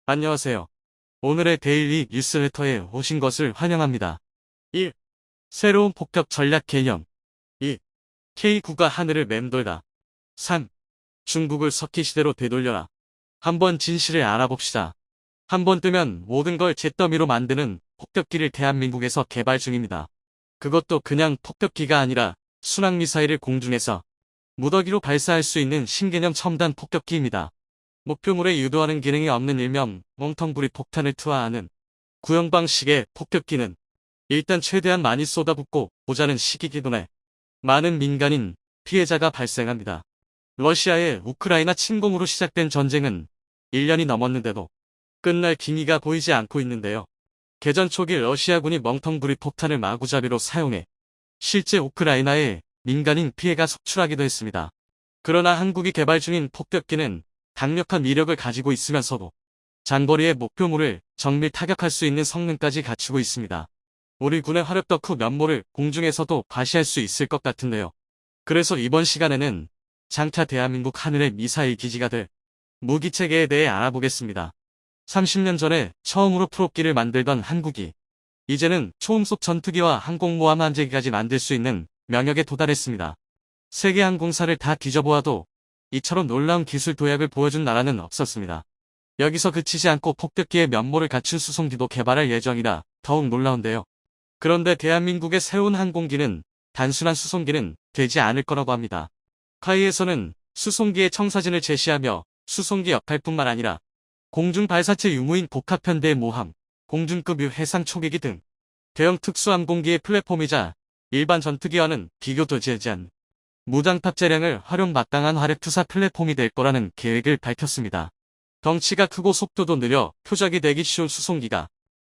안녕하세요. 오늘의 데일리 뉴스레터에 오신 것을 환영합니다. 1. 새로운 폭격 전략 개념. 2. K9가 하늘을 맴돌다. 3. 중국을 석기 시대로 되돌려라. 한번 진실을 알아봅시다. 한번 뜨면 모든 걸 잿더미로 만드는 폭격기를 대한민국에서 개발 중입니다. 그것도 그냥 폭격기가 아니라 순항미사일을 공중에서 무더기로 발사할 수 있는 신개념 첨단 폭격기입니다. 목표물에 유도하는 기능이 없는 일명 멍텅구리 폭탄을 투하하는 구형 방식의 폭격기는 일단 최대한 많이 쏟아붓고 보자는 시기기돈에 많은 민간인 피해자가 발생합니다. 러시아의 우크라이나 침공으로 시작된 전쟁은 1년이 넘었는데도 끝날 기미가 보이지 않고 있는데요. 개전 초기 러시아군이 멍텅구리 폭탄을 마구잡이로 사용해 실제 우크라이나에 민간인 피해가 속출하기도 했습니다. 그러나 한국이 개발 중인 폭격기는 강력한 위력을 가지고 있으면서도 장거리의 목표물을 정밀 타격할 수 있는 성능까지 갖추고 있습니다. 우리 군의 화력 덕후 면모를 공중에서도 과시할 수 있을 것 같은데요. 그래서 이번 시간에는 장차 대한민국 하늘의 미사일 기지가 될 무기체계에 대해 알아보겠습니다. 30년 전에 처음으로 프로기를 만들던 한국이 이제는 초음속 전투기와 항공모함 함재기까지 만들 수 있는 명역에 도달했습니다. 세계 항공사를 다 뒤져보아도 이처럼 놀라운 기술 도약을 보여준 나라는 없었습니다. 여기서 그치지 않고 폭격기의 면모를 갖춘 수송기도 개발할 예정이라 더욱 놀라운데요. 그런데 대한민국의 새로운 항공기는 단순한 수송기는 되지 않을 거라고 합니다. 카이에서는 수송기의 청사진을 제시하며 수송기 역할뿐만 아니라 공중 발사체 유무인 복합편대 모함, 공중급 해상 초계기 등 대형 특수항공기의 플랫폼이자 일반 전투기와는 비교되지 않는 무장탑 재량을 활용 마땅한 화력투사 플랫폼이 될 거라는 계획을 밝혔습니다. 덩치가 크고 속도도 느려 표적이 되기 쉬운 수송기가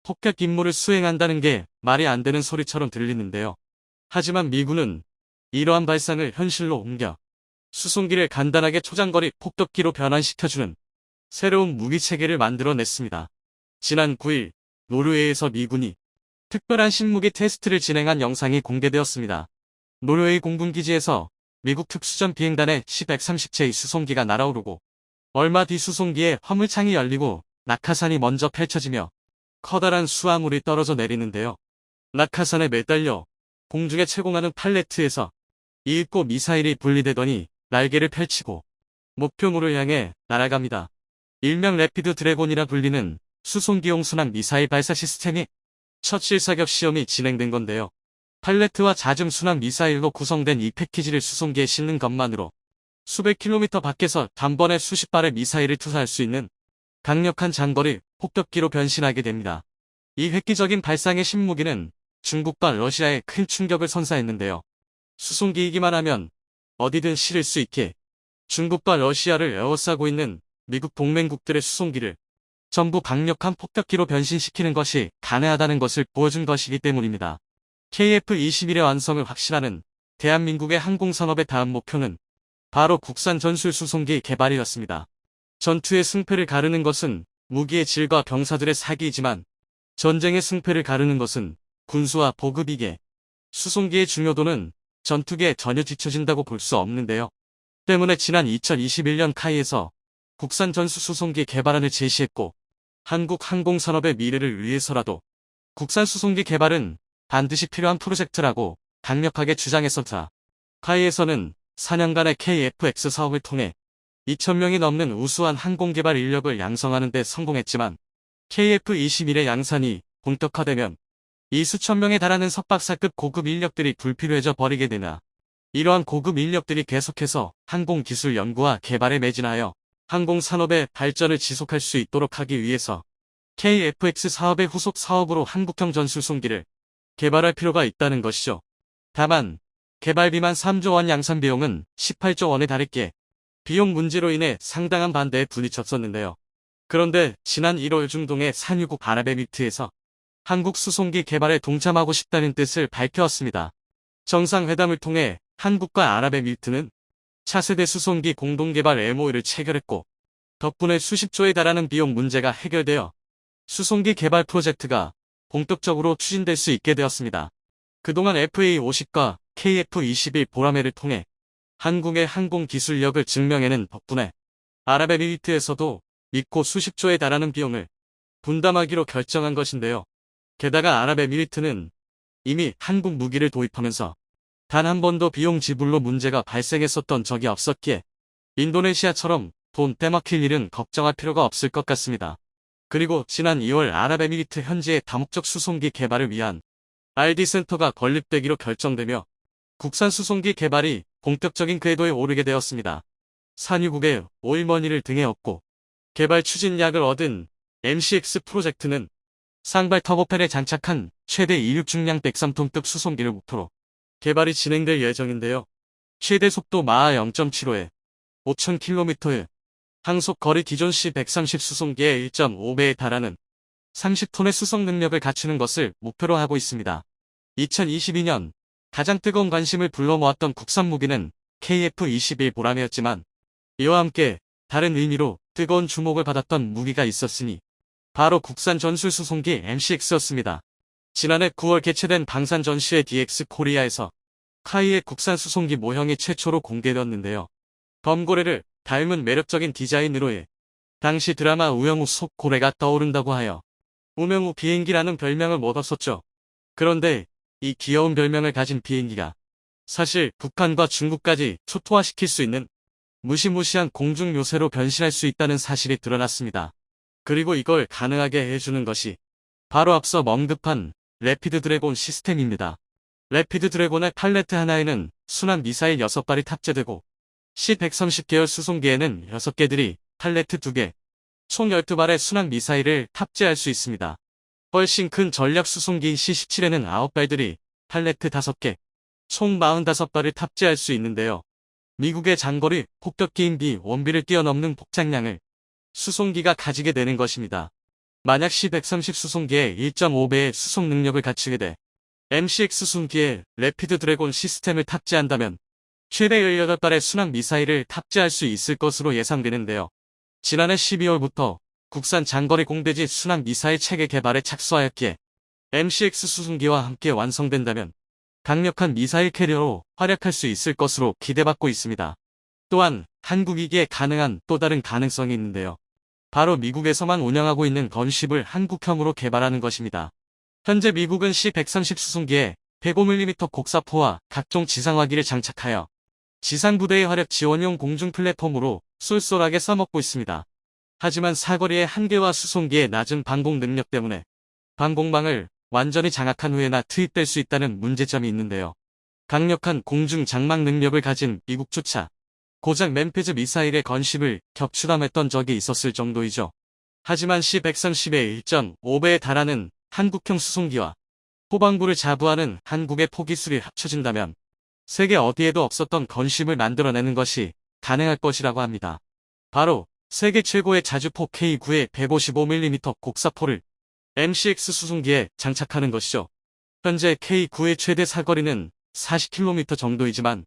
폭격 임무를 수행한다는 게 말이 안 되는 소리처럼 들리는데요. 하지만 미군은 이러한 발상을 현실로 옮겨 수송기를 간단하게 초장거리 폭격기로 변환시켜주는 새로운 무기체계를 만들어냈습니다. 지난 9일 노르웨이에서 미군이 특별한 신무기 테스트를 진행한 영상이 공개되었습니다. 노르웨이 공군기지에서 미국 특수전 비행단의 C-130J 수송기가 날아오르고 얼마 뒤 수송기에 화물창이 열리고 낙하산이 먼저 펼쳐지며 커다란 수화물이 떨어져 내리는데요. 낙하산에 매달려 공중에 채공하는 팔레트에서 이윽고 미사일이 분리되더니 날개를 펼치고 목표물을 향해 날아갑니다. 일명 래피드 드래곤이라 불리는 수송기용 순항 미사일 발사 시스템이 첫 실사격 시험이 진행된 건데요. 팔레트와 잦은 순항 미사일로 구성된 이 패키지를 수송기에 싣는 것만으로 수백 킬로미터 밖에서 단번에 수십 발의 미사일을 투사할 수 있는 강력한 장거리 폭격기로 변신하게 됩니다. 이 획기적인 발상의 신무기는 중국과 러시아에 큰 충격을 선사했는데요. 수송기이기만 하면 어디든 실을 수 있게 중국과 러시아를 에워싸고 있는 미국 동맹국들의 수송기를 전부 강력한 폭격기로 변신시키는 것이 가능하다는 것을 보여준 것이기 때문입니다. KF-21의 완성을 확신하는 대한민국의 항공산업의 다음 목표는 바로 국산 전술 수송기 개발이었습니다. 전투의 승패를 가르는 것은 무기의 질과 병사들의 사기이지만 전쟁의 승패를 가르는 것은 군수와 보급이기에 수송기의 중요도는 전투기에 전혀 뒤처진다고 볼 수 없는데요. 때문에 지난 2021년 카이에서 국산 전술 수송기 개발안을 제시했고 한국 항공산업의 미래를 위해서라도 국산 수송기 개발은 반드시 필요한 프로젝트라고 강력하게 주장했었다. 카이에서는 4년간의 KF-X 사업을 통해 2,000명이 넘는 우수한 항공개발 인력을 양성하는 데 성공했지만 KF-21의 양산이 본격화되면 이 수천 명에 달하는 석박사급 고급 인력들이 불필요해져 버리게 되나 이러한 고급 인력들이 계속해서 항공기술 연구와 개발에 매진하여 항공산업의 발전을 지속할 수 있도록 하기 위해서 KF-X 사업의 후속 사업으로 한국형 전술송기를 개발할 필요가 있다는 것이죠. 다만 개발비만 3조 원 양산 비용은 18조 원에 달했기에 비용 문제로 인해 상당한 반대에 부딪혔었는데요. 그런데 지난 1월 중동의 산유국 아랍에미리트에서 한국 수송기 개발에 동참하고 싶다는 뜻을 밝혀왔습니다. 정상회담을 통해 한국과 아랍에미리트는 차세대 수송기 공동개발 MOU를 체결했고 덕분에 수십조에 달하는 비용 문제가 해결되어 수송기 개발 프로젝트가 본격적으로 추진될 수 있게 되었습니다. 그동안 FA-50과 KF-21 보라매를 통해 한국의 항공기술력을 증명해낸 덕분에 아랍에미리트에서도 믿고 수십 조에 달하는 비용을 분담하기로 결정한 것인데요. 게다가 아랍에미리트는 이미 한국 무기를 도입하면서 단 한 번도 비용 지불로 문제가 발생했었던 적이 없었기에 인도네시아처럼 돈 떼막힐 일은 걱정할 필요가 없을 것 같습니다. 그리고 지난 2월 아랍에미리트 현지의 다목적 수송기 개발을 위한 RD 센터가 건립되기로 결정되며 국산 수송기 개발이 본격적인 궤도에 오르게 되었습니다. 산유국의 오일머니를 등에 업고 개발 추진약을 얻은 MCX 프로젝트는 상발 터보팬에 장착한 최대 이륙 중량 103톤급 수송기를 목표로 개발이 진행될 예정인데요. 최대 속도 마하 0.75에 5,000km의 항속 거리 기존 C-130 수송기의 1.5배에 달하는 30톤의 수송 능력을 갖추는 것을 목표로 하고 있습니다. 2022년 가장 뜨거운 관심을 불러모았던 국산 무기는 KF-21 보람이었지만 이와 함께 다른 의미로 뜨거운 주목을 받았던 무기가 있었으니 바로 국산 전술 수송기 MCX였습니다. 지난해 9월 개최된 방산 전시회 DX 코리아에서 카이의 국산 수송기 모형이 최초로 공개되었는데요. 범고래를 닮은 매력적인 디자인으로 해 당시 드라마 우영우 속 고래가 떠오른다고 하여 우명우 비행기라는 별명을 얻었었죠. 그런데 이 귀여운 별명을 가진 비행기가 사실 북한과 중국까지 초토화시킬 수 있는 무시무시한 공중 요새로 변신할 수 있다는 사실이 드러났습니다. 그리고 이걸 가능하게 해주는 것이 바로 앞서 언급한 래피드 드래곤 시스템입니다. 래피드 드래곤의 팔레트 하나에는 순항 미사일 6발이 탑재되고 C-130 계열 수송기에는 6개들이 팔레트 2개, 총 12발의 순항 미사일을 탑재할 수 있습니다. 훨씬 큰 전략 수송기 C-17에는 9발들이 팔레트 5개, 총 45발을 탑재할 수 있는데요. 미국의 장거리 폭격기인 B-1B를 뛰어넘는 폭장량을 수송기가 가지게 되는 것입니다. 만약 C-130 수송기의 1.5배의 수송 능력을 갖추게 돼 MCX 수송기에 래피드 드래곤 시스템을 탑재한다면 최대 18발의 순항 미사일을 탑재할 수 있을 것으로 예상되는데요. 지난해 12월부터 국산 장거리 공대지 순항 미사일 체계 개발에 착수하였기에 MCX 수송기와 함께 완성된다면 강력한 미사일 캐리어로 활약할 수 있을 것으로 기대받고 있습니다. 또한 한국이기에 가능한 또 다른 가능성이 있는데요. 바로 미국에서만 운영하고 있는 건쉽을 한국형으로 개발하는 것입니다. 현재 미국은 C-130 수송기에 105mm 곡사포와 각종 지상화기를 장착하여 지상부대의 화력 지원용 공중 플랫폼으로 쏠쏠하게 써먹고 있습니다. 하지만 사거리의 한계와 수송기의 낮은 방공 능력 때문에 방공망을 완전히 장악한 후에나 투입될 수 있다는 문제점이 있는데요. 강력한 공중 장막 능력을 가진 미국조차 고작 맨피즈 미사일의 건쉽을 격추담했던 적이 있었을 정도이죠. 하지만 C-130의 1.5배에 달하는 한국형 수송기와 후방부를 자부하는 한국의 포기술이 합쳐진다면 세계 어디에도 없었던 건쉽을 만들어내는 것이 가능할 것이라고 합니다. 바로 세계 최고의 자주포 K9의 155mm 곡사포를 MCX 수송기에 장착하는 것이죠. 현재 K9의 최대 사거리는 40km 정도이지만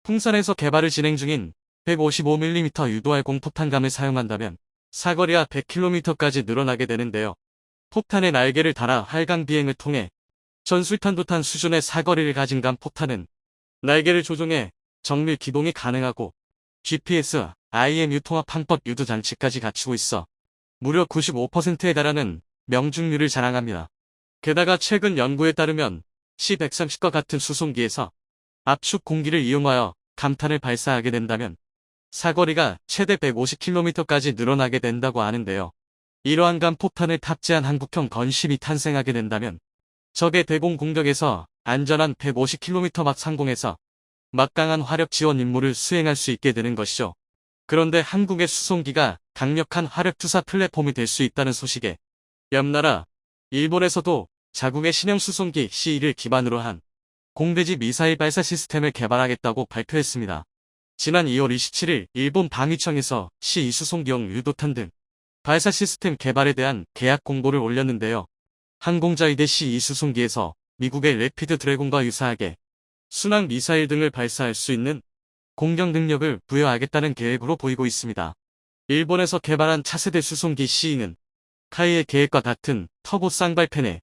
풍산에서 개발을 진행 중인 155mm 유도할 공포탄감을 사용한다면 사거리가 100km까지 늘어나게 되는데요. 폭탄의 날개를 달아 활강 비행을 통해 전술탄도탄 수준의 사거리를 가진 간 포탄은 날개를 조종해 정밀 기동이 가능하고 GPS, IMU 통합 항법 유도 장치까지 갖추고 있어 무려 95%에 달하는 명중률을 자랑합니다. 게다가 최근 연구에 따르면 C-130과 같은 수송기에서 압축 공기를 이용하여 감탄을 발사하게 된다면 사거리가 최대 150km까지 늘어나게 된다고 하는데요. 이러한 간포탄을 탑재한 한국형 건쉽이 탄생하게 된다면 적의 대공 공격에서 안전한 150km 막 상공에서 막강한 화력 지원 임무를 수행할 수 있게 되는 것이죠. 그런데 한국의 수송기가 강력한 화력 투사 플랫폼이 될 수 있다는 소식에 옆나라 일본에서도 자국의 신형 수송기 C2를 기반으로 한 공대지 미사일 발사 시스템을 개발하겠다고 발표했습니다. 지난 2월 27일 일본 방위청에서 C2 수송기용 유도탄 등 발사 시스템 개발에 대한 계약 공고를 올렸는데요. 항공자위대 C2 수송기에서 미국의 래피드 드래곤과 유사하게 순항 미사일 등을 발사할 수 있는 공격 능력을 부여하겠다는 계획으로 보이고 있습니다. 일본에서 개발한 차세대 수송기 C2는 카이의 계획과 같은 터보 쌍발팬에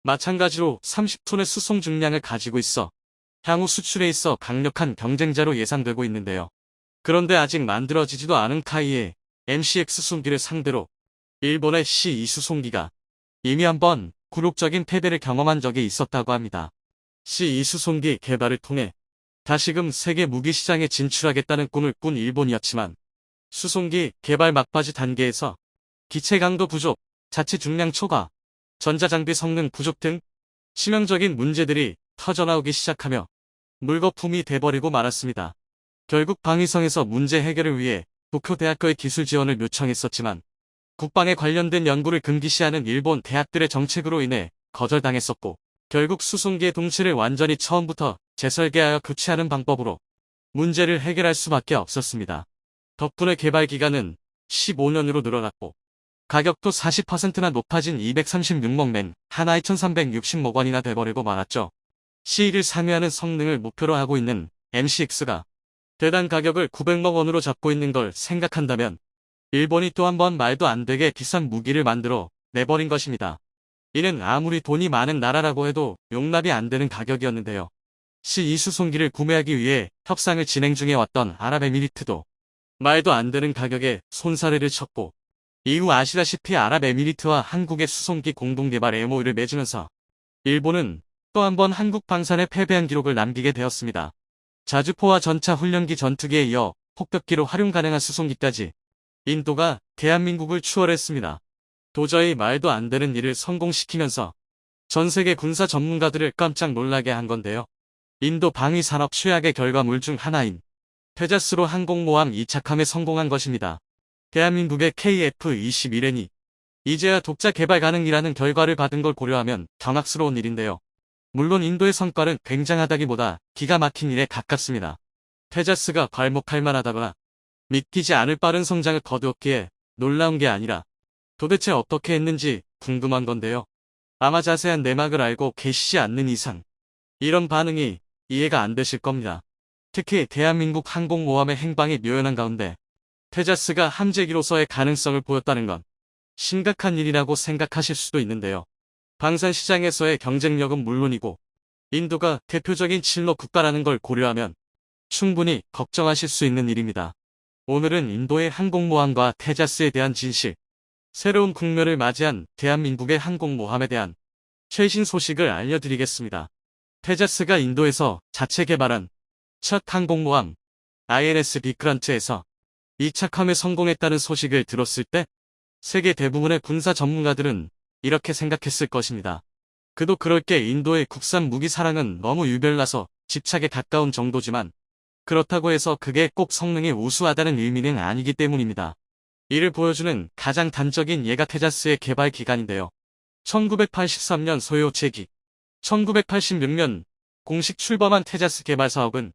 마찬가지로 30톤의 수송 중량을 가지고 있어 향후 수출에 있어 강력한 경쟁자로 예상되고 있는데요. 그런데 아직 만들어지지도 않은 카이의 MCX 수송기를 상대로 일본의 C2 수송기가 이미 한번 굴욕적인 패배를 경험한 적이 있었다고 합니다. C2 수송기 개발을 통해 다시금 세계 무기 시장에 진출하겠다는 꿈을 꾼 일본이었지만 수송기 개발 막바지 단계에서 기체 강도 부족, 자체 중량 초과, 전자장비 성능 부족 등 치명적인 문제들이 터져나오기 시작하며 물거품이 돼버리고 말았습니다. 결국 방위성에서 문제 해결을 위해 도쿄대학교의 기술 지원을 요청했었지만 국방에 관련된 연구를 금기시하는 일본 대학들의 정책으로 인해 거절당했었고 결국 수송기의 동체를 완전히 처음부터 재설계하여 교체하는 방법으로 문제를 해결할 수밖에 없었습니다. 덕분에 개발 기간은 15년으로 늘어났고 가격도 40%나 높아진 236억 엔, 하나에 1360억 원이나 돼버리고 말았죠. C를 상회하는 성능을 목표로 하고 있는 MCX가 대당 가격을 900억 원으로 잡고 있는 걸 생각한다면 일본이 또 한 번 말도 안 되게 비싼 무기를 만들어 내버린 것입니다. 이는 아무리 돈이 많은 나라라고 해도 용납이 안 되는 가격이었는데요. C2 수송기를 구매하기 위해 협상을 진행 중에 왔던 아랍에미리트도 말도 안 되는 가격에 손사래를 쳤고 이후 아시다시피 아랍에미리트와 한국의 수송기 공동개발 MOU를 맺으면서 일본은 또 한 번 한국 방산에 패배한 기록을 남기게 되었습니다. 자주포와 전차 훈련기 전투기에 이어 폭격기로 활용 가능한 수송기까지 인도가 대한민국을 추월했습니다. 도저히 말도 안 되는 일을 성공시키면서 전 세계 군사 전문가들을 깜짝 놀라게 한 건데요. 인도 방위산업 최악의 결과물 중 하나인 페자스로 항공모함 이착함에 성공한 것입니다. 대한민국의 KF-21N이 이제야 독자 개발 가능이라는 결과를 받은 걸 고려하면 경악스러운 일인데요. 물론 인도의 성과는 굉장하다기보다 기가 막힌 일에 가깝습니다. 페자스가 괄목할 만하다거나 믿기지 않을 빠른 성장을 거두었기에 놀라운 게 아니라 도대체 어떻게 했는지 궁금한 건데요. 아마 자세한 내막을 알고 계시지 않는 이상 이런 반응이 이해가 안 되실 겁니다. 특히 대한민국 항공모함의 행방이 묘연한 가운데 페자스가 함재기로서의 가능성을 보였다는 건 심각한 일이라고 생각하실 수도 있는데요. 방산 시장에서의 경쟁력은 물론이고 인도가 대표적인 진로 국가라는 걸 고려하면 충분히 걱정하실 수 있는 일입니다. 오늘은 인도의 항공모함과 테자스에 대한 진실, 새로운 국면을 맞이한 대한민국의 항공모함에 대한 최신 소식을 알려드리겠습니다. 테자스가 인도에서 자체 개발한 첫 항공모함 INS 비크란트에서 이착함에 성공했다는 소식을 들었을 때 세계 대부분의 군사 전문가들은 이렇게 생각했을 것입니다. 그도 그럴 게 인도의 국산 무기 사랑은 너무 유별나서 집착에 가까운 정도지만 그렇다고 해서 그게 꼭 성능이 우수하다는 의미는 아니기 때문입니다. 이를 보여주는 가장 단적인 예가 테자스의 개발 기간인데요. 1983년 소요 제기, 1986년 공식 출범한 테자스 개발 사업은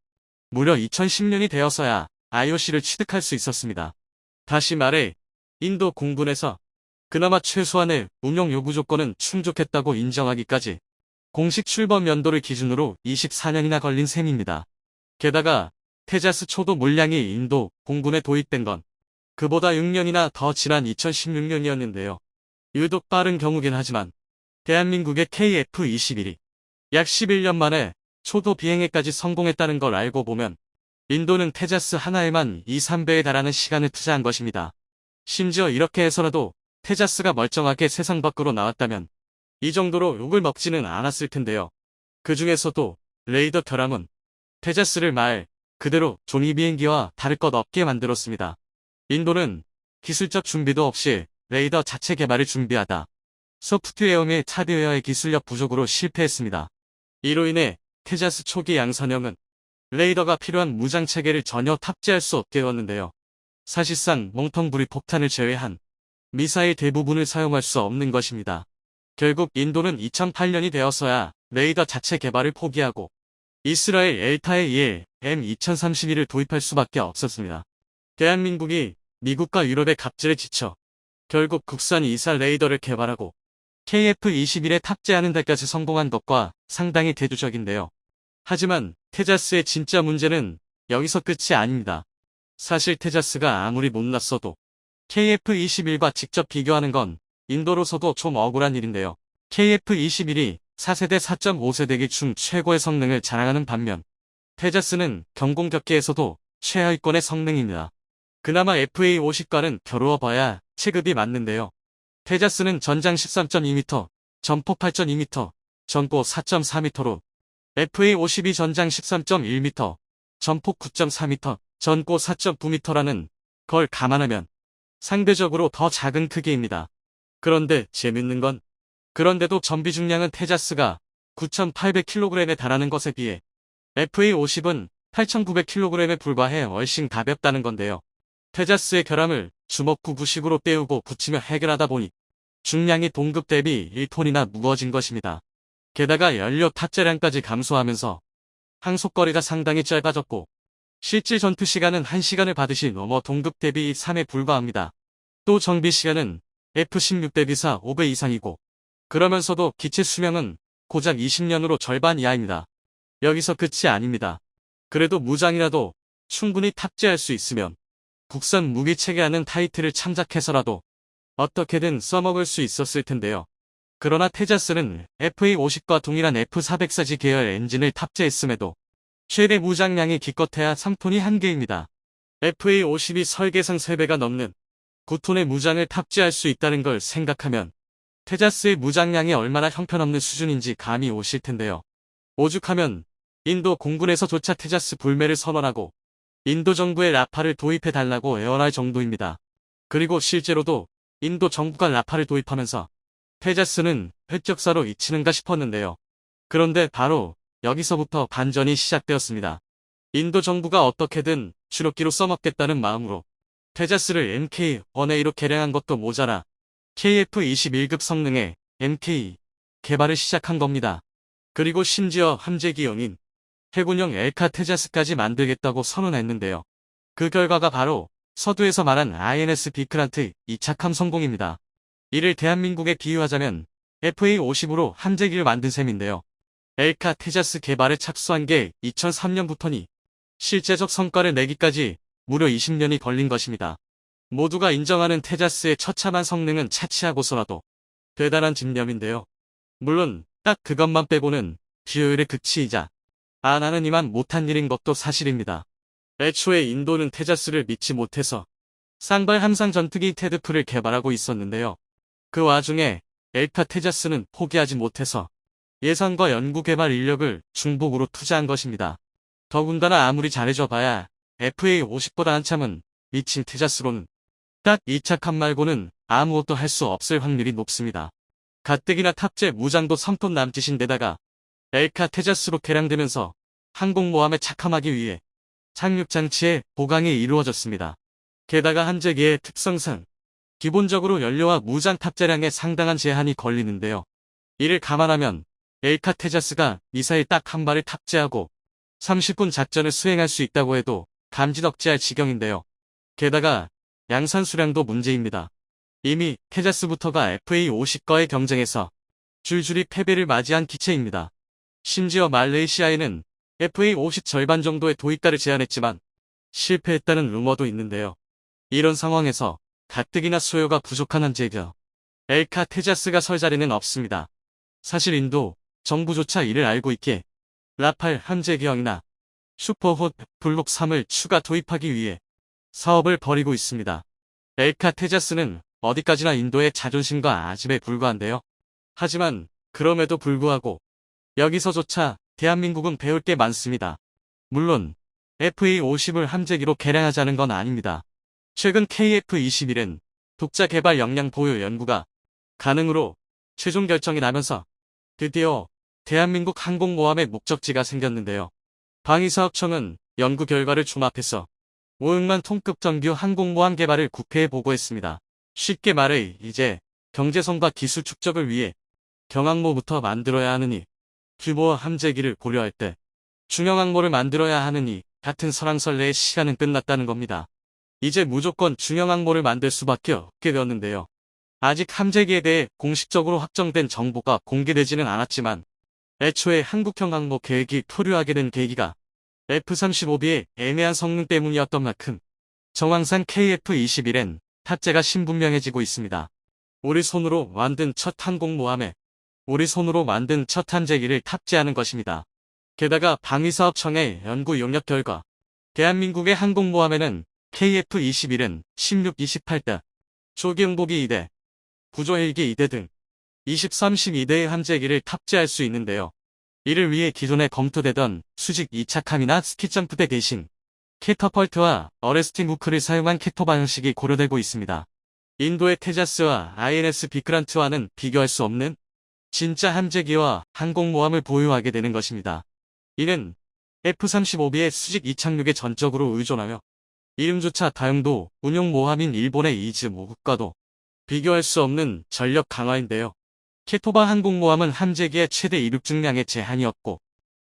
무려 2010년이 되어서야 IOC를 취득할 수 있었습니다. 다시 말해 인도 공군에서 그나마 최소한의 운용 요구 조건은 충족했다고 인정하기까지 공식 출범 연도를 기준으로 24년이나 걸린 셈입니다. 게다가 테자스 초도 물량이 인도 공군에 도입된 건 그보다 6년이나 더 지난 2016년이었는데요. 유독 빠른 경우긴 하지만 대한민국의 KF-21이 약 11년 만에 초도 비행에까지 성공했다는 걸 알고 보면 인도는 테자스 하나에만 2, 3배에 달하는 시간을 투자한 것입니다. 심지어 이렇게 해서라도 테자스가 멀쩡하게 세상 밖으로 나왔다면 이 정도로 욕을 먹지는 않았을 텐데요. 그 중에서도 레이더 결함은 테자스를 말 그대로 종이 비행기와 다를 것 없게 만들었습니다. 인도는 기술적 준비도 없이 레이더 자체 개발을 준비하다 소프트웨어 및 하드웨어의 기술력 부족으로 실패했습니다. 이로 인해 테자스 초기 양산형은 레이더가 필요한 무장 체계를 전혀 탑재할 수 없게 되었는데요. 사실상 몽텅구리 폭탄을 제외한 미사일 대부분을 사용할 수 없는 것입니다. 결국 인도는 2008년이 되어서야 레이더 자체 개발을 포기하고 이스라엘 엘타에 의해 M2031을 도입할 수밖에 없었습니다. 대한민국이 미국과 유럽의 갑질에 지쳐 결국 국산 이사 레이더를 개발하고 KF-21에 탑재하는 데까지 성공한 것과 상당히 대조적인데요. 하지만 테자스의 진짜 문제는 여기서 끝이 아닙니다. 사실 테자스가 아무리 못났어도 KF-21과 직접 비교하는 건 인도로서도 좀 억울한 일인데요. KF-21이 4세대 4.5세대기 중 최고의 성능을 자랑하는 반면 테자스는 경공격계에서도 최하위권의 성능입니다. 그나마 FA50과는 겨루어봐야 체급이 맞는데요. 테자스는 전장 13.2m, 전폭 8.2m, 전고 4.4m로 FA52 전장 13.1m, 전폭 9.4m, 전고 4.9m라는 걸 감안하면 상대적으로 더 작은 크기입니다. 그런데 재밌는 건 그런데도 전비 중량은 테자스가 9,800kg에 달하는 것에 비해 FA50은 8,900kg에 불과해 훨씬 가볍다는 건데요. 테자스의 결함을 주먹구 구식으로 때우고 붙이며 해결하다 보니 중량이 동급 대비 1톤이나 무거워진 것입니다. 게다가 연료 탑재량까지 감소하면서 항속거리가 상당히 짧아졌고 실질 전투 시간은 1시간을 받으시 넘어 동급 대비 3에 불과합니다. 또 정비 시간은 F-16 대비 4, 5배 이상이고 그러면서도 기체 수명은 고작 20년으로 절반 이하입니다. 여기서 끝이 아닙니다. 그래도 무장이라도 충분히 탑재할 수 있으면 국산 무기체계하는 타이틀을 참작해서라도 어떻게든 써먹을 수 있었을 텐데요. 그러나 테자스는 FA50과 동일한 F404G 계열 엔진을 탑재했음에도 최대 무장량이 기껏해야 3톤이 한계입니다. FA50이 설계상 3배가 넘는 9톤의 무장을 탑재할 수 있다는 걸 생각하면 테자스의 무장량이 얼마나 형편없는 수준인지 감이 오실 텐데요. 오죽하면 인도 공군에서조차 테자스 불매를 선언하고 인도 정부에 라파를 도입해달라고 애원할 정도입니다. 그리고 실제로도 인도 정부가 라파를 도입하면서 테자스는 획격사로 잊히는가 싶었는데요. 그런데 바로 여기서부터 반전이 시작되었습니다. 인도 정부가 어떻게든 주력기로 써먹겠다는 마음으로 테자스를 MK-1A로 개량한 것도 모자라 KF-21급 성능의 MK 개발을 시작한 겁니다. 그리고 심지어 함재기형인 해군용 엘카 테자스까지 만들겠다고 선언했는데요. 그 결과가 바로 서두에서 말한 INS 비크란트 2차 함성공입니다. 이를 대한민국에 비유하자면 FA50으로 함재기를 만든 셈인데요. 엘카 테자스 개발에 착수한 게 2003년부터니 실제적 성과를 내기까지 무려 20년이 걸린 것입니다. 모두가 인정하는 테자스의 처참한 성능은 차치하고서라도 대단한 집념인데요. 물론 딱 그것만 빼고는 비효율의 극치이자 안 하는 이만 못한 일인 것도 사실입니다. 애초에 인도는 테자스를 믿지 못해서 쌍발 함상 전투기 테드프를 개발하고 있었는데요. 그 와중에 엘카 테자스는 포기하지 못해서 예산과 연구개발 인력을 중복으로 투자한 것입니다. 더군다나 아무리 잘해줘봐야 FA50보다 한참은 미친 테자스로는 딱 2차 칸 말고는 아무것도 할 수 없을 확률이 높습니다. 가뜩이나 탑재 무장도 3톤 남짓인데다가 엘카 테자스로 개량되면서 항공모함에 착함하기 위해 착륙장치에 보강이 이루어졌습니다. 게다가 함재기의 특성상 기본적으로 연료와 무장 탑재량에 상당한 제한이 걸리는데요. 이를 감안하면 엘카 테자스가 미사일 딱 한 발을 탑재하고 30분 작전을 수행할 수 있다고 해도 감지덕지할 지경인데요. 게다가 양산 수량도 문제입니다. 이미 테자스부터가 FA50과의 경쟁에서 줄줄이 패배를 맞이한 기체입니다. 심지어 말레이시아에는 FA50 절반 정도의 도입가를 제안했지만 실패했다는 루머도 있는데요. 이런 상황에서 가뜩이나 소요가 부족한 함재기여 엘카 테자스가 설 자리는 없습니다. 사실 인도 정부조차 이를 알고 있기에 라팔 함재기형이나 슈퍼폿 블록 3을 추가 도입하기 위해 사업을 벌이고 있습니다. 엘카 테자스는 어디까지나 인도의 자존심과 아집에 불과한데요. 하지만 그럼에도 불구하고 여기서조차 대한민국은 배울 게 많습니다. 물론 FA50을 함재기로 개량하자는 건 아닙니다. 최근 KF-21은 독자 개발 역량 보유 연구가 가능으로 최종 결정이 나면서 드디어 대한민국 항공모함의 목적지가 생겼는데요. 방위사업청은 연구 결과를 종합해서 500만 톤급 정규 항공모함 개발을 국회에 보고했습니다. 쉽게 말해 이제 경제성과 기술 축적을 위해 경항모부터 만들어야 하느니 규모와 함재기를 고려할 때 중형항모를 만들어야 하느니 같은 설왕설래의 시간은 끝났다는 겁니다. 이제 무조건 중형항모를 만들 수밖에 없게 되었는데요. 아직 함재기에 대해 공식적으로 확정된 정보가 공개되지는 않았지만 애초에 한국형 항모 계획이 표류하게 된 계기가 F-35B의 애매한 성능 때문이었던 만큼 정황상 KF-21엔 탑재가 신분명해지고 있습니다. 우리 손으로 만든 첫 항공모함에 우리 손으로 만든 첫 함재기를 탑재하는 것입니다. 게다가 방위사업청의 연구 용역 결과 대한민국의 항공모함에는 KF-21은 16-28대, 조기응복이 2대, 구조 헬기 2대 등 20-32대의 함재기를 탑재할 수 있는데요. 이를 위해 기존에 검토되던 수직 이착함이나 스키점프대 대신 캐터펄트와 어레스팅 후크를 사용한 캐터 방식이 고려되고 있습니다. 인도의 테자스와 INS 비크란트와는 비교할 수 없는 진짜 함재기와 항공모함을 보유하게 되는 것입니다. 이는 F-35B의 수직 이착륙에 전적으로 의존하며 이름조차 다용도 운용모함인 일본의 이즈모국과도 비교할 수 없는 전력 강화인데요. 캐토바 항공모함은 함재기의 최대 이륙 중량에 제한이 없고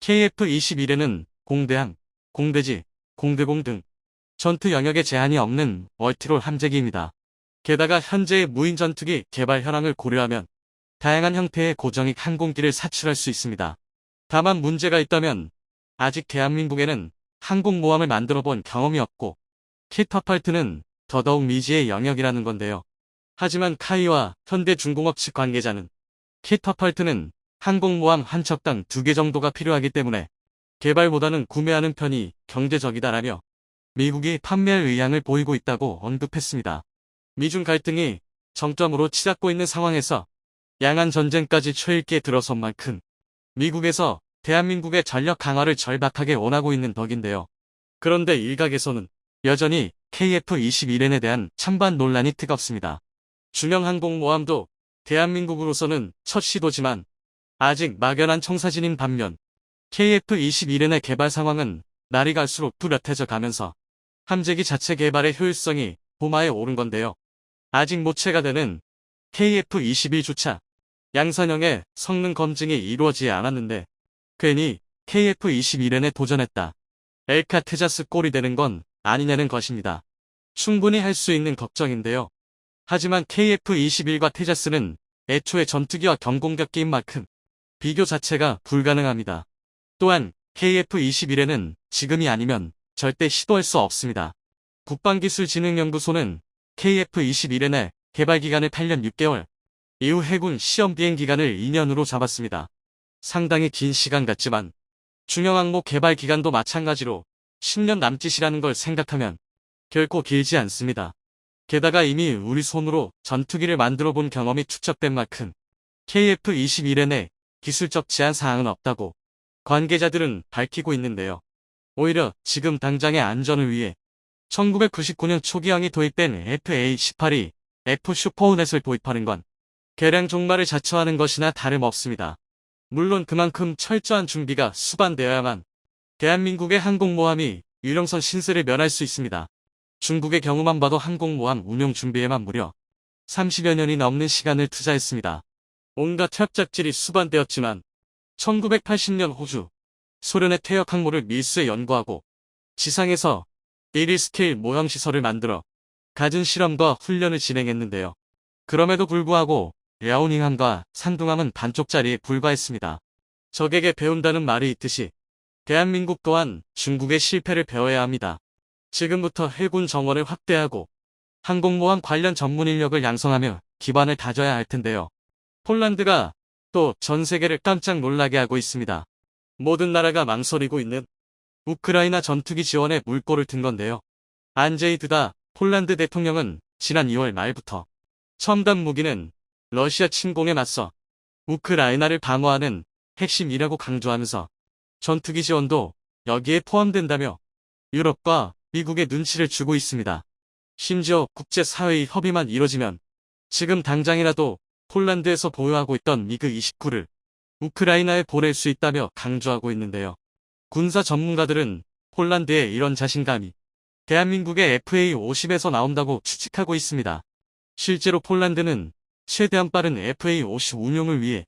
KF-21에는 공대항, 공대지, 공대공 등 전투 영역에 제한이 없는 멀티롤 함재기입니다. 게다가 현재의 무인 전투기 개발 현황을 고려하면 다양한 형태의 고정익 항공기를 사출할 수 있습니다. 다만 문제가 있다면 아직 대한민국에는 항공모함을 만들어 본 경험이 없고 캐터펄트는 더더욱 미지의 영역이라는 건데요. 하지만 카이와 현대중공업 측 관계자는 캐터펄트는 항공모함 한 척당 2개 정도가 필요하기 때문에 개발보다는 구매하는 편이 경제적이다라며 미국이 판매할 의향을 보이고 있다고 언급했습니다. 미중 갈등이 정점으로 치닫고 있는 상황에서 양안 전쟁까지 초읽기에 들어선 만큼 미국에서 대한민국의 전력 강화를 절박하게 원하고 있는 덕인데요. 그런데 일각에서는 여전히 KF-21N에 대한 찬반 논란이 뜨겁습니다. 중형 항공모함도 대한민국으로서는 첫 시도지만 아직 막연한 청사진인 반면 KF-21N의 개발 상황은 날이 갈수록 뚜렷해져 가면서 함재기 자체 개발의 효율성이 도마에 오른 건데요. 아직 모체가 되는 KF-21조차 양산형의 성능 검증이 이루어지지 않았는데 괜히 KF-21N에 도전했다. 엘카 테자스 꼴이 되는 건 아니냐는 것입니다. 충분히 할 수 있는 걱정인데요. 하지만 KF-21과 테자스는 애초에 전투기와 경공격기인 만큼 비교 자체가 불가능합니다. 또한 KF-21에는 지금이 아니면 절대 시도할 수 없습니다. 국방기술진흥연구소는 KF-21N의 개발기간을 8년 6개월, 이후 해군 시험 비행 기간을 2년으로 잡았습니다. 상당히 긴 시간 같지만 중형항모 개발 기간도 마찬가지로 10년 남짓이라는 걸 생각하면 결코 길지 않습니다. 게다가 이미 우리 손으로 전투기를 만들어 본 경험이 축적된 만큼 KF-21N에 기술적 제한 사항은 없다고 관계자들은 밝히고 있는데요. 오히려 지금 당장의 안전을 위해 1999년 초기형이 도입된 FA-18이 F-슈퍼호넷을 도입하는 건 개량 종말을 자처하는 것이나 다름없습니다. 물론 그만큼 철저한 준비가 수반되어야만 대한민국의 항공모함이 유령선 신세를 면할 수 있습니다. 중국의 경우만 봐도 항공모함 운용 준비에만 무려 30여 년이 넘는 시간을 투자했습니다. 온갖 협작질이 수반되었지만 1980년 호주, 소련의 퇴역 항모를 밀수해 연구하고 지상에서 1일 스케일 모형 시설을 만들어 갖은 실험과 훈련을 진행했는데요. 그럼에도 불구하고 랴오닝함과 산둥함은 반쪽짜리에 불과했습니다. 적에게 배운다는 말이 있듯이 대한민국 또한 중국의 실패를 배워야 합니다. 지금부터 해군 정원을 확대하고 항공모함 관련 전문 인력을 양성하며 기반을 다져야 할 텐데요. 폴란드가 또 전 세계를 깜짝 놀라게 하고 있습니다. 모든 나라가 망설이고 있는 우크라이나 전투기 지원에 물꼬를 튼 건데요. 안제이 드다 폴란드 대통령은 지난 2월 말부터 첨단 무기는 러시아 침공에 맞서 우크라이나를 방어하는 핵심이라고 강조하면서 전투기 지원도 여기에 포함된다며 유럽과 미국의 눈치를 주고 있습니다. 심지어 국제사회의 협의만 이뤄지면 지금 당장이라도 폴란드에서 보유하고 있던 미그 29를 우크라이나에 보낼 수 있다며 강조하고 있는데요. 군사 전문가들은 폴란드의 이런 자신감이 대한민국의 FA-50에서 나온다고 추측하고 있습니다. 실제로 폴란드는 최대한 빠른 FA-50 운용을 위해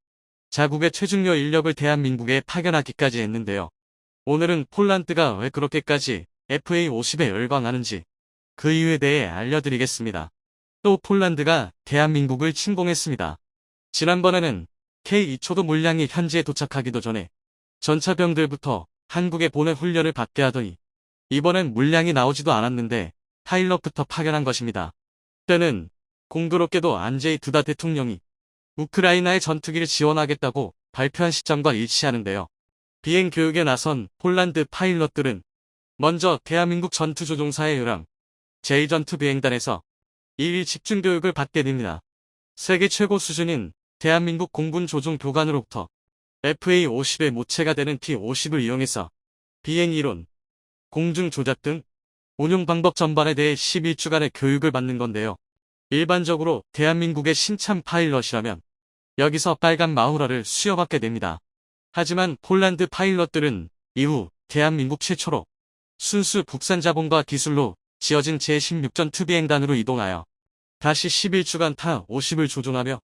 자국의 최중요 인력을 대한민국에 파견하기까지 했는데요. 오늘은 폴란드가 왜 그렇게까지 FA-50에 열광하는지 그 이유에 대해 알려드리겠습니다. 또 폴란드가 대한민국을 침공했습니다. 지난번에는 K2초도 물량이 현지에 도착하기도 전에 전차병들부터 한국에 보내 훈련을 받게 하더니 이번엔 물량이 나오지도 않았는데 파일럿부터 파견한 것입니다. 때는 공교롭게도 안제이 두다 대통령이 우크라이나의 전투기를 지원하겠다고 발표한 시점과 일치하는데요. 비행 교육에 나선 폴란드 파일럿들은 먼저 대한민국 전투조종사의 요령, 제2전투비행단에서 1일 집중교육을 받게 됩니다. 세계 최고 수준인 대한민국 공군 조종 교관으로부터 FA-50의 모체가 되는 T-50을 이용해서 비행 이론, 공중 조작 등 운용 방법 전반에 대해 11주간의 교육을 받는 건데요. 일반적으로 대한민국의 신참 파일럿이라면 여기서 빨간 마우라를 수여받게 됩니다. 하지만 폴란드 파일럿들은 이후 대한민국 최초로 순수 국산 자본과 기술로 지어진 제16전투비행단으로 이동하여 다시 11주간 타-50을 조종하며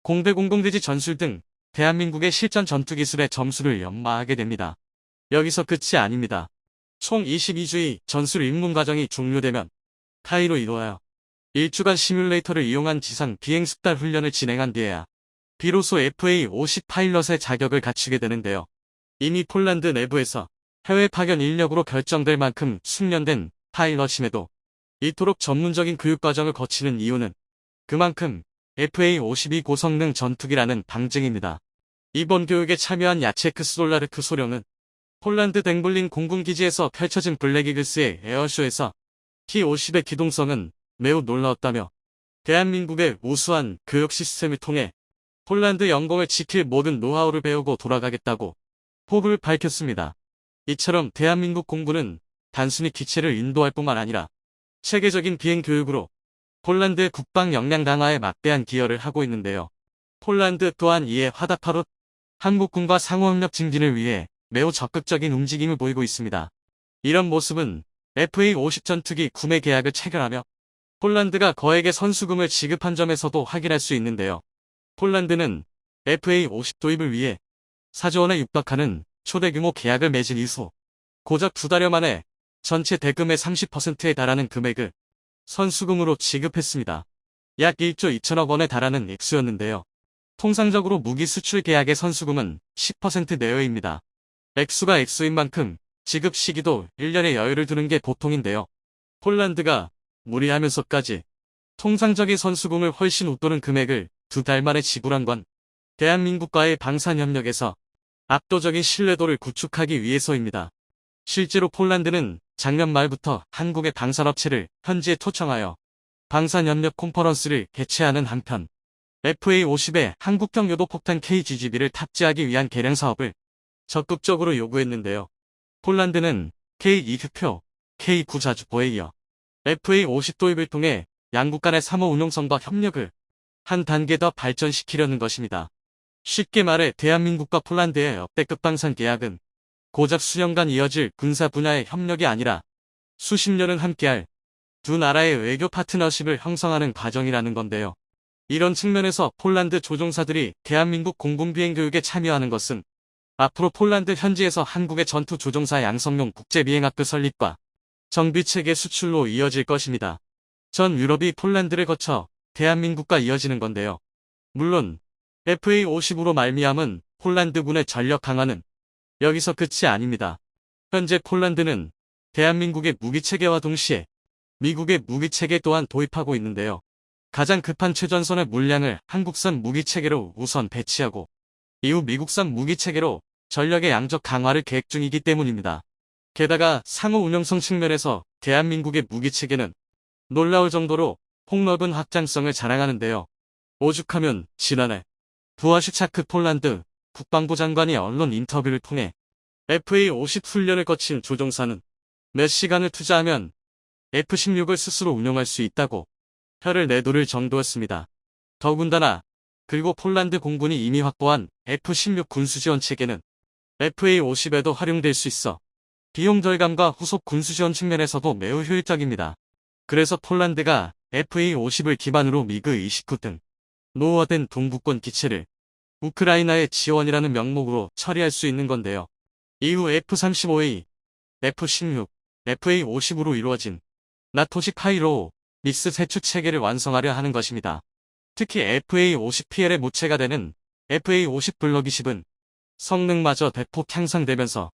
공대공공대지 전술 등 대한민국의 실전 전투기술의 점수를 연마하게 됩니다. 여기서 끝이 아닙니다. 총 22주의 전술 입문 과정이 종료되면 타이로 이동하여 1주간 시뮬레이터를 이용한 지상 비행 숙달 훈련을 진행한 뒤에야 비로소 FA-50 파일럿의 자격을 갖추게 되는데요. 이미 폴란드 내부에서 해외 파견 인력으로 결정될 만큼 숙련된 파일럿임에도 이토록 전문적인 교육 과정을 거치는 이유는 그만큼 FA-50이 고성능 전투기라는 방증입니다. 이번 교육에 참여한 야체크 스돌라르크 소령은 폴란드 댕블린 공군기지에서 펼쳐진 블랙이글스의 에어쇼에서 T-50의 기동성은 매우 놀라웠다며 대한민국의 우수한 교육 시스템을 통해 폴란드 영공을 지킬 모든 노하우를 배우고 돌아가겠다고 포부를 밝혔습니다. 이처럼 대한민국 공군은 단순히 기체를 인도할 뿐만 아니라 체계적인 비행 교육으로 폴란드의 국방 역량 강화에 막대한 기여를 하고 있는데요. 폴란드 또한 이에 화답하러 한국군과 상호협력 증진을 위해 매우 적극적인 움직임을 보이고 있습니다. 이런 모습은 FA-50 전투기 구매 계약을 체결하며 폴란드가 거액의 선수금을 지급한 점에서도 확인할 수 있는데요. 폴란드는 FA-50 도입을 위해 4조 원에 육박하는 초대규모 계약을 맺은 이후 고작 2달여 만에 전체 대금의 30%에 달하는 금액을 선수금으로 지급했습니다. 약 1조 2천억 원에 달하는 액수였는데요. 통상적으로 무기 수출 계약의 선수금은 10% 내외입니다. 액수가 액수인 만큼 지급 시기도 1년의 여유를 두는 게 보통인데요. 폴란드가 무리하면서까지 통상적인 선수금을 훨씬 웃도는 금액을 2달 만에 지불한 건 대한민국과의 방산협력에서 압도적인 신뢰도를 구축하기 위해서입니다. 실제로 폴란드는 작년 말부터 한국의 방산업체를 현지에 초청하여 방산협력 컨퍼런스를 개최하는 한편 FA-50에 한국형 요도폭탄 KGGB를 탑재하기 위한 개량 사업을 적극적으로 요구했는데요. 폴란드는 K2규표, K9 자주포에 이어 FA-50 도입을 통해 양국 간의 상호 운용성과 협력을 한 단계 더 발전시키려는 것입니다. 쉽게 말해 대한민국과 폴란드의 역대급 방산 계약은 고작 수년간 이어질 군사 분야의 협력이 아니라 수십 년은 함께할 두 나라의 외교 파트너십을 형성하는 과정이라는 건데요. 이런 측면에서 폴란드 조종사들이 대한민국 공군 비행 교육에 참여하는 것은 앞으로 폴란드 현지에서 한국의 전투 조종사 양성용 국제비행학교 설립과 정비체계 수출로 이어질 것입니다. 전 유럽이 폴란드를 거쳐 대한민국과 이어지는 건데요. 물론 FA-50으로 말미암은 폴란드군의 전력 강화는 여기서 끝이 아닙니다. 현재 폴란드는 대한민국의 무기체계와 동시에 미국의 무기체계 또한 도입하고 있는데요. 가장 급한 최전선의 물량을 한국산 무기체계로 우선 배치하고 이후 미국산 무기체계로 전력의 양적 강화를 계획 중이기 때문입니다. 게다가 상호 운영성 측면에서 대한민국의 무기체계는 놀라울 정도로 폭넓은 확장성을 자랑하는데요. 오죽하면 지난해 부하슈차크 폴란드 국방부 장관이 언론 인터뷰를 통해 FA-50 훈련을 거친 조종사는 몇 시간을 투자하면 F-16을 스스로 운용할 수 있다고 혀를 내두를 정도였습니다. 더군다나 그리고 폴란드 공군이 이미 확보한 F-16 군수지원 체계는 FA-50에도 활용될 수 있어 비용 절감과 후속 군수지원 측면에서도 매우 효율적입니다. 그래서 폴란드가 FA-50을 기반으로 미그-29 등 노후화된 동부권 기체를 우크라이나의 지원이라는 명목으로 처리할 수 있는 건데요. 이후 F-35A, F-16, FA-50으로 이루어진 나토식 파이로 믹스 세축 체계를 완성하려 하는 것입니다. 특히 FA-50PL의 모체가 되는 FA-50 블럭 20은 성능마저 대폭 향상되면서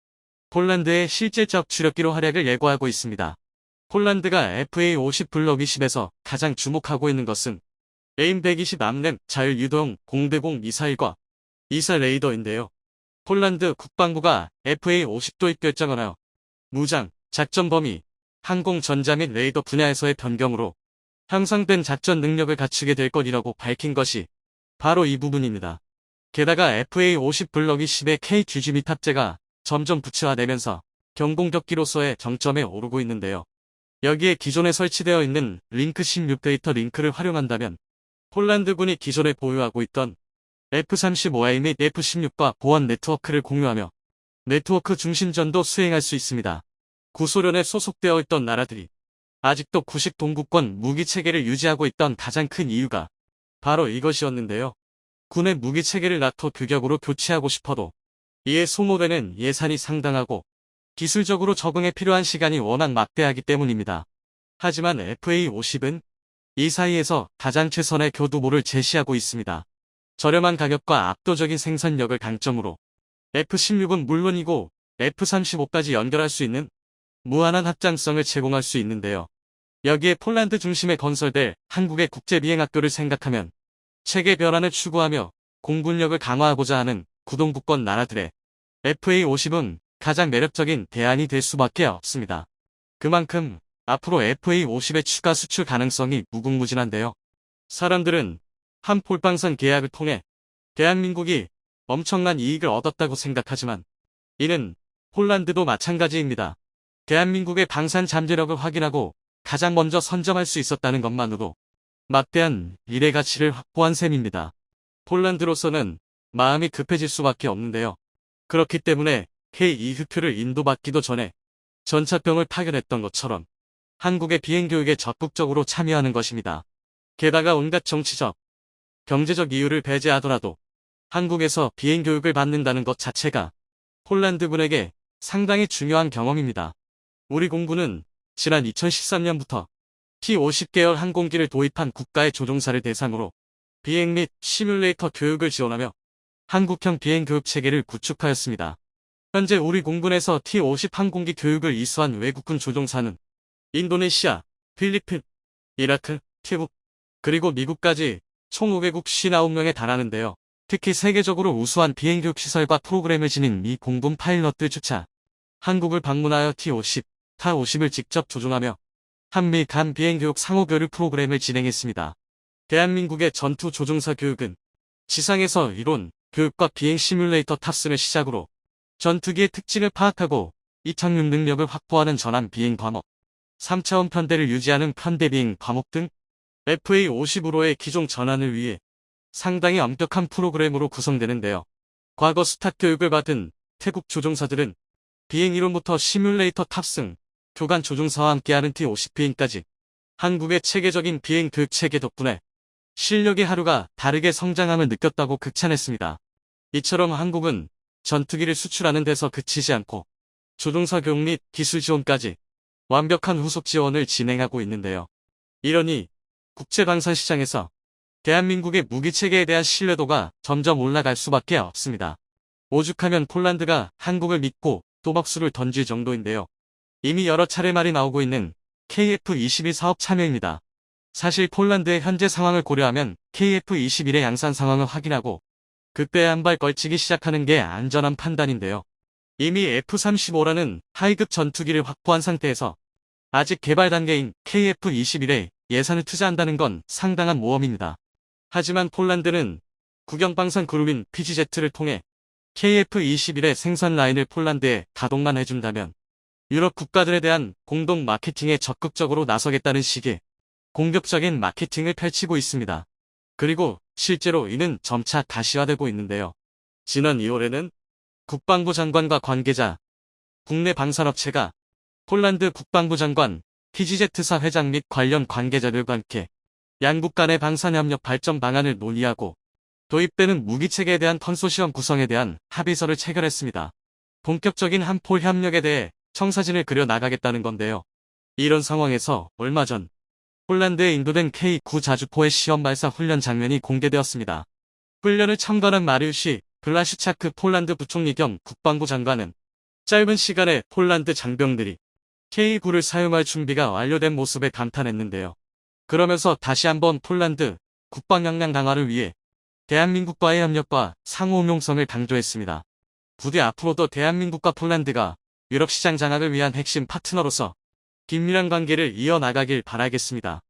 폴란드의 실질적 주력기로 활약을 예고하고 있습니다. 폴란드가 FA-50 블럭 20에서 가장 주목하고 있는 것은 AIM-120 암램 자율유도형 공대공 미사일과 이사 레이더인데요. 폴란드 국방부가 FA-50 도입 결정을 하여 무장, 작전 범위, 항공 전자 및 레이더 분야에서의 변경으로 향상된 작전 능력을 갖추게 될 것이라고 밝힌 것이 바로 이 부분입니다. 게다가 FA-50 블럭이 10의 KQGB 탑재가 점점 부츠화되면서 경공격기로서의 정점에 오르고 있는데요. 여기에 기존에 설치되어 있는 링크 16 데이터 링크를 활용한다면 폴란드군이 기존에 보유하고 있던 F-35A 및 F-16과 보안 네트워크를 공유하며 네트워크 중심전도 수행할 수 있습니다. 구소련에 소속되어 있던 나라들이 아직도 구식 동구권 무기체계를 유지하고 있던 가장 큰 이유가 바로 이것이었는데요. 군의 무기체계를 나토 규격으로 교체하고 싶어도 이에 소모되는 예산이 상당하고 기술적으로 적응에 필요한 시간이 워낙 막대하기 때문입니다. 하지만 FA-50은 이 사이에서 가장 최선의 교두보를 제시하고 있습니다. 저렴한 가격과 압도적인 생산력을 강점으로 F-16은 물론이고 F-35까지 연결할 수 있는 무한한 확장성을 제공할 수 있는데요. 여기에 폴란드 중심에 건설될 한국의 국제비행학교를 생각하면 체계 변환을 추구하며 공군력을 강화하고자 하는 구동국권 나라들의 FA-50은 가장 매력적인 대안이 될 수밖에 없습니다. 그만큼 앞으로 FA-50의 추가 수출 가능성이 무궁무진한데요. 사람들은 한 폴방산 계약을 통해 대한민국이 엄청난 이익을 얻었다고 생각하지만 이는 폴란드도 마찬가지입니다. 대한민국의 방산 잠재력을 확인하고 가장 먼저 선점할 수 있었다는 것만으로 막대한 일의 가치를 확보한 셈입니다. 폴란드로서는 마음이 급해질 수밖에 없는데요. 그렇기 때문에 K2흡표를 인도받기도 전에 전차병을 파견했던 것처럼 한국의 비행교육에 적극적으로 참여하는 것입니다. 게다가 온갖 정치적, 경제적 이유를 배제하더라도 한국에서 비행교육을 받는다는 것 자체가 폴란드군에게 상당히 중요한 경험입니다. 우리 공군은 지난 2013년부터 T-50 계열 항공기를 도입한 국가의 조종사를 대상으로 비행 및 시뮬레이터 교육을 지원하며 한국형 비행교육 체계를 구축하였습니다. 현재 우리 공군에서 T-50 항공기 교육을 이수한 외국군 조종사는 인도네시아, 필리핀, 이라크, 태국, 그리고 미국까지 총 5개국 59명에 달하는데요. 특히 세계적으로 우수한 비행교육 시설과 프로그램을 지닌 미 공군 파일럿들조차 한국을 방문하여 T-50, 타-50을 직접 조종하며 한미 간 비행교육 상호교류 프로그램을 진행했습니다. 대한민국의 전투 조종사 교육은 지상에서 이론, 교육과 비행 시뮬레이터 탑승을 시작으로 전투기의 특징을 파악하고 이착륙 능력을 확보하는 전환 비행 과목, 3차원 편대를 유지하는 편대 비행 과목 등 FA-50으로의 기종 전환을 위해 상당히 엄격한 프로그램으로 구성되는데요. 과거 스탁 교육을 받은 태국 조종사들은 비행 이론부터 시뮬레이터 탑승, 교관 조종사와 함께하는 T-50 비행까지 한국의 체계적인 비행 교육 체계 덕분에 실력이 하루가 다르게 성장함을 느꼈다고 극찬했습니다. 이처럼 한국은 전투기를 수출하는 데서 그치지 않고 조종사 교육 및 기술 지원까지 완벽한 후속 지원을 진행하고 있는데요. 이러니 국제방산시장에서 대한민국의 무기체계에 대한 신뢰도가 점점 올라갈 수밖에 없습니다. 오죽하면 폴란드가 한국을 믿고 또박수를 던질 정도인데요. 이미 여러 차례 말이 나오고 있는 KF-21 사업 참여입니다. 사실 폴란드의 현재 상황을 고려하면 KF-21의 양산 상황을 확인하고 그때 한 발 걸치기 시작하는 게 안전한 판단인데요. 이미 F-35라는 하이급 전투기를 확보한 상태에서 아직 개발 단계인 KF-21에 예산을 투자한다는 건 상당한 모험입니다. 하지만 폴란드는 국영방산 그룹인 PGZ를 통해 KF-21의 생산 라인을 폴란드에 가동만 해준다면 유럽 국가들에 대한 공동 마케팅에 적극적으로 나서겠다는 식의 공격적인 마케팅을 펼치고 있습니다. 그리고 실제로 이는 점차 가시화되고 있는데요. 지난 2월에는 국방부 장관과 관계자, 국내 방산업체가 폴란드 국방부 장관, PGZ사 회장 및 관련 관계자들과 함께 양국 간의 방산협력 발전 방안을 논의하고 도입되는 무기체계에 대한 컨소시엄 구성에 대한 합의서를 체결했습니다. 본격적인 한폴 협력에 대해 청사진을 그려 나가겠다는 건데요. 이런 상황에서 얼마 전 폴란드에 인도된 K9 자주포의 시험 발사 훈련 장면이 공개되었습니다. 훈련을 참관한 마리우시 블라슈차크 폴란드 부총리 겸 국방부 장관은 짧은 시간에 폴란드 장병들이 K9를 사용할 준비가 완료된 모습에 감탄했는데요. 그러면서 다시 한번 폴란드 국방 역량 강화를 위해 대한민국과의 협력과 상호 응용성을 강조했습니다. 부디 앞으로도 대한민국과 폴란드가 유럽 시장 장악을 위한 핵심 파트너로서 긴밀한 관계를 이어나가길 바라겠습니다.